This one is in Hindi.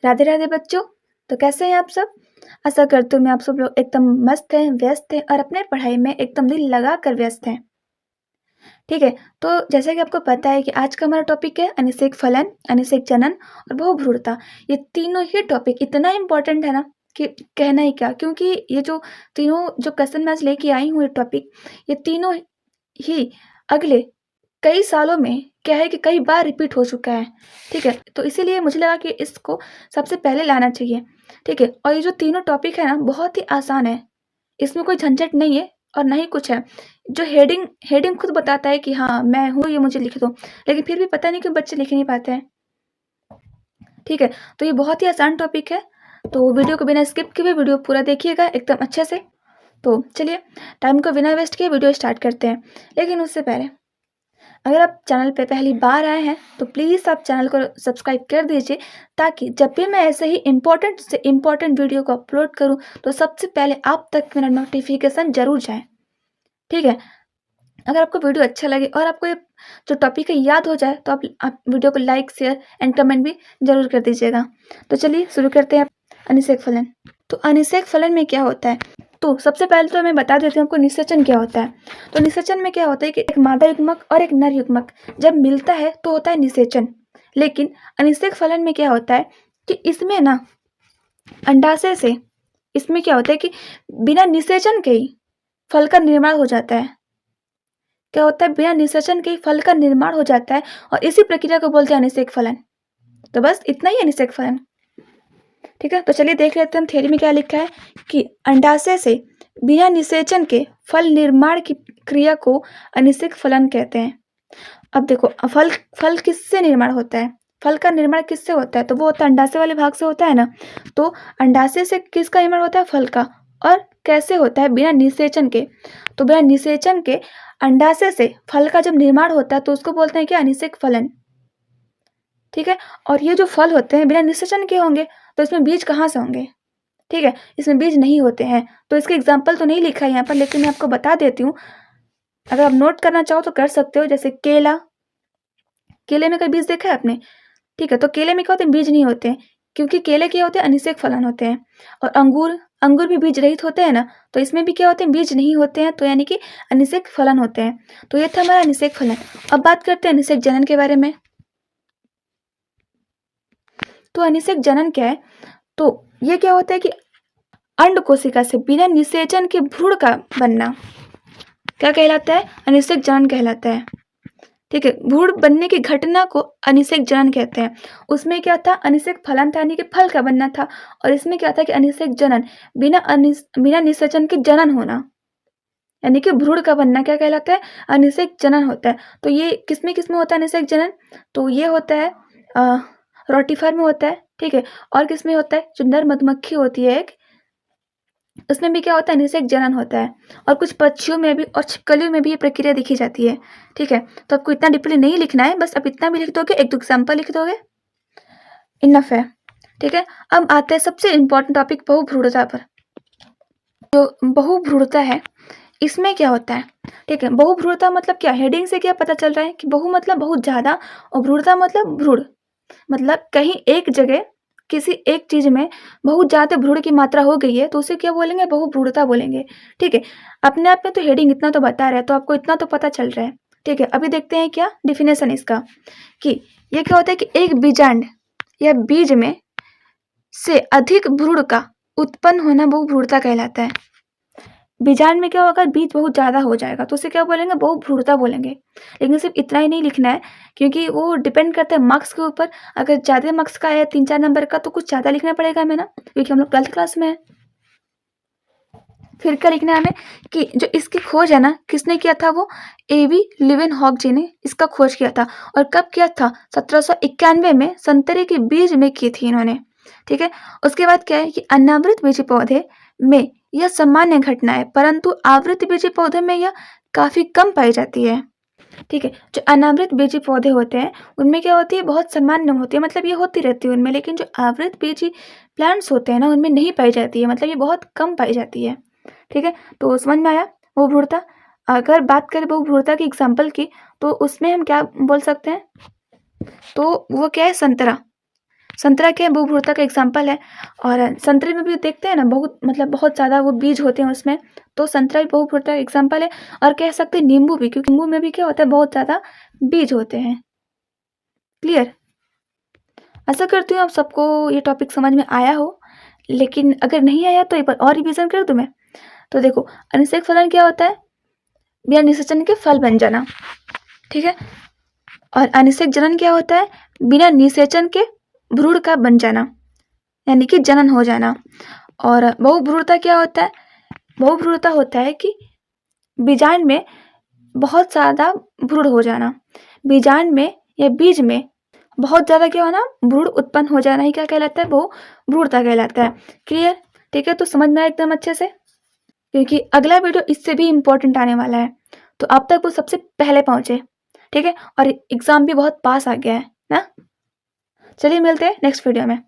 राधे राधे बच्चों। तो कैसे हैं आप सब? आशा करती हूँ मैं आप सब लोग एकदम मस्त हैं, व्यस्त हैं और अपने पढ़ाई में एकदम दिल लगा कर व्यस्त हैं। ठीक है, तो जैसा कि आपको पता है कि आज का हमारा टॉपिक है अनिषेक फलन, अनिषेक जनन और बहुभ्रूणता। ये तीनों ही टॉपिक इतना इम्पोर्टेंट है ना कि कहना ही क्या, क्योंकि ये जो तीनों जो क्वेश्चन मैं आज लेके आई हूँ ये टॉपिक, ये तीनों ही अगले कई सालों में क्या है कि कई बार रिपीट हो चुका है। ठीक है, तो इसीलिए मुझे लगा कि इसको सबसे पहले लाना चाहिए। ठीक है, और ये जो तीनों टॉपिक है ना बहुत ही आसान है, इसमें कोई झंझट नहीं है और ना ही कुछ है। जो हेडिंग हेडिंग खुद बताता है कि हाँ मैं हूँ, ये मुझे लिख दो, लेकिन फिर भी पता नहीं क्यों बच्चे लिख नहीं पाते हैं। ठीक है, तो ये बहुत ही आसान टॉपिक है, तो वीडियो को बिना स्किप किए वीडियो पूरा देखिएगा एकदम अच्छे से। तो चलिए टाइम को बिना वेस्ट किए वीडियो स्टार्ट करते हैं। लेकिन उससे पहले अगर आप चैनल पे पहली बार आए हैं तो प्लीज़ आप चैनल को सब्सक्राइब कर दीजिए, ताकि जब भी मैं ऐसे ही इम्पोर्टेंट से इम्पोर्टेंट वीडियो को अपलोड करूं तो सबसे पहले आप तक मेरा नोटिफिकेशन जरूर जाए। ठीक है, अगर आपको वीडियो अच्छा लगे और आपको ये जो टॉपिक है याद हो जाए तो आप वीडियो को लाइक शेयर एंड कमेंट भी जरूर कर दीजिएगा। तो चलिए शुरू करते हैं अनिषेक फलन। तो अनिषेक फलन में क्या होता है, तो सबसे पहले तो मैं बता देती हूँ आपको निषेचन क्या होता है। तो निषेचन में क्या होता है कि एक मादा युग्मक और एक नर युग्मक जब मिलता है तो होता है निषेचन। लेकिन अनिषेक फलन में क्या होता है कि इसमें ना अंडाशय से इसमें क्या होता है कि बिना निषेचन के ही फल का निर्माण हो जाता है। क्या होता है, बिना निषेचन के ही फल का निर्माण हो जाता है और इसी प्रक्रिया को बोलते हैं अनिषेक फलन। तो बस इतना ही अनिषेक फलन। ठीक है, तो चलिए देख लेते हैं थ्योरी में क्या लिखा है कि अंडाशय से बिना निषेचन के फल निर्माण की क्रिया को अनिषेक फलन कहते हैं। अब देखो फल किससे निर्माण होता है, फल का निर्माण किससे होता है, तो वो होता है अंडाशय वाले भाग से होता है ना। तो अंडाशय से किसका निर्माण होता है, फल का। और कैसे होता है, बिना निषेचन के। तो बिना निषेचन के अंडाशय से फल का जब निर्माण होता है तो उसको बोलते हैं कि अनिषेक फलन। ठीक है, और ये जो फल होते हैं बिना निषेचन के होंगे तो इसमें बीज कहाँ से होंगे। ठीक है, इसमें बीज नहीं होते हैं, तो इसके एग्जाम्पल तो नहीं लिखा है यहाँ पर, लेकिन मैं आपको बता देती हूँ। अगर आप नोट करना चाहो तो कर सकते हो, जैसे केला, केले में कोई बीज देखा है आपने। ठीक है, तो केले में क्या होते हैं, बीज नहीं होते हैं, क्योंकि केले क्या होते हैं, अनिषेक फलन होते हैं। और अंगूर भी बीज रहित होते हैं ना, तो इसमें भी क्या होते हैं, बीज नहीं होते हैं, तो यानी कि अनिषेक फलन होते हैं। तो ये था हमारा अनिषेक फलन। अब बात करते हैं अनिषेक जनन के बारे में। तो अनिषेक जनन क्या है, तो ये क्या होता है कि अंड कोशिका से बिना निषेचन के भ्रूण का बनना क्या कहलाता है, अनिषेक जनन कहलाता है। ठीक है, भ्रूण बनने की घटना को अनिषेक जनन कहते हैं। उसमें क्या था, अनिषेक फलन था यानी कि फल का बनना था, और इसमें क्या था कि अनिषेक जनन बिना निषेचन के जनन होना, यानी कि भ्रूण का बनना क्या कहलाता है, अनिषेक जनन होता है। तो ये किसमें होता है अनिषेक जनन, तो ये होता है रोटिफर में होता है। ठीक है, और किसमें होता है, जो नर मधुमक्खी होती है एक, उसमें भी क्या होता है, अनिषेक जनन होता है। और कुछ पक्षियों में भी और छिपकलियों में भी ये प्रक्रिया देखी जाती है। ठीक है, तो आपको इतना डीपली नहीं लिखना है, बस आप इतना भी लिख दोगे, एक दो एग्जाम्पल लिख दोगे, इनफ है। ठीक है, अब आते हैं सबसे इम्पोर्टेंट टॉपिक बहुभ्रूणता पर। जो बहुभ्रूणता है इसमें क्या होता है। ठीक है, बहुभ्रूणता मतलब क्या, हेडिंग से क्या पता चल रहा है कि बहु मतलब बहुत ज्यादा और भ्रूणता मतलब भ्रूण, मतलब कहीं एक जगह किसी एक चीज में बहुत ज्यादा भ्रूण की मात्रा हो गई है तो उसे क्या बोलेंगे, बहुभ्रूणता बोलेंगे। ठीक है, अपने आप में तो हेडिंग इतना तो बता रहा है, तो आपको इतना तो पता चल रहा है। ठीक है, अभी देखते हैं क्या डिफिनेशन इसका, कि ये क्या होता है कि एक बीजांड या बीज में से अधिक भ्रूण का उत्पन्न होना बहुभ्रूणता कहलाता है। बीजांड में क्या होगा, बीज बहुत ज्यादा हो जाएगा तो उसे क्या बोलेंगे, बहुभ्रूणता बोलेंगे। लेकिन सिर्फ इतना ही नहीं लिखना है, क्योंकि वो डिपेंड करता है मार्क्स के ऊपर। अगर ज्यादा मार्क्स का है 3-4 नंबर का तो कुछ ज्यादा लिखना पड़ेगा हमें ना, क्योंकि हम लोग 12th क्लास में है। फिर क्या लिखना है हमें कि जो इसकी खोज है ना, किसने किया था, वो एवी लीवेनहॉक जी ने इसका खोज किया था। और कब किया था, 1791 में संतरे के बीज में की थी इन्होंने। ठीक है, उसके बाद क्या है कि अनावृत बीजी पौधे में यह सामान्य घटना है, परंतु आवृत बीजी पौधे में यह काफी कम पाई जाती है। ठीक है, जो अनावृत बीजी पौधे होते हैं उनमें क्या होती है, बहुत सामान्य होती है, मतलब ये होती रहती है उनमें। लेकिन जो आवृत बीजी प्लांट्स होते हैं ना, उनमें नहीं पाई जाती है, मतलब ये बहुत कम पाई जाती है। ठीक है, तो समझ में आया बहुभ्रूणता। अगर बात करें बहुभ्रूणता की एग्जाम्पल की, तो उसमें हम क्या बोल सकते हैं, तो वो क्या है, संतरा। संतरा क्या है, बहुभुरुता का एग्जाम्पल है। और संतरे में भी देखते हैं ना, बहुत ज़्यादा वो बीज होते हैं उसमें, तो संतरा भी बहुभुरुता का एग्जाम्पल है। और कह सकते हैं नींबू भी, क्योंकि नींबू में भी क्या होता है, बहुत ज़्यादा बीज होते हैं। क्लियर? आशा करती हूँ आप सबको ये टॉपिक समझ में आया हो, लेकिन अगर नहीं आया तो एक बार और रिविजन कर दूँ मैं। तो देखो, अनिषेक फलन क्या होता है, बिना निषेचन के फल बन जाना, ठीक है। और अनिषेक जनन क्या होता है, बिना निषेचन के भ्रूण का बन जाना, यानी कि जनन हो जाना। और बहुभ्रूणता क्या होता है, बहुभ्रूणता होता है कि बीजांड में बहुत ज़्यादा भ्रूण हो जाना, बीजांड में या बीज में बहुत ज़्यादा क्या होना, भ्रूण उत्पन्न हो जाना ही क्या कहलाता है, बहुभ्रूणता कहलाता है। क्लियर? ठीक है, तो समझ में आया एकदम अच्छे से, क्योंकि अगला वीडियो इससे भी इम्पोर्टेंट आने वाला है, तो आप तक वो सबसे पहले पहुंचे, ठीक है। और एग्जाम भी बहुत पास आ गया है ना। चलिए मिलते हैं नेक्स्ट वीडियो में।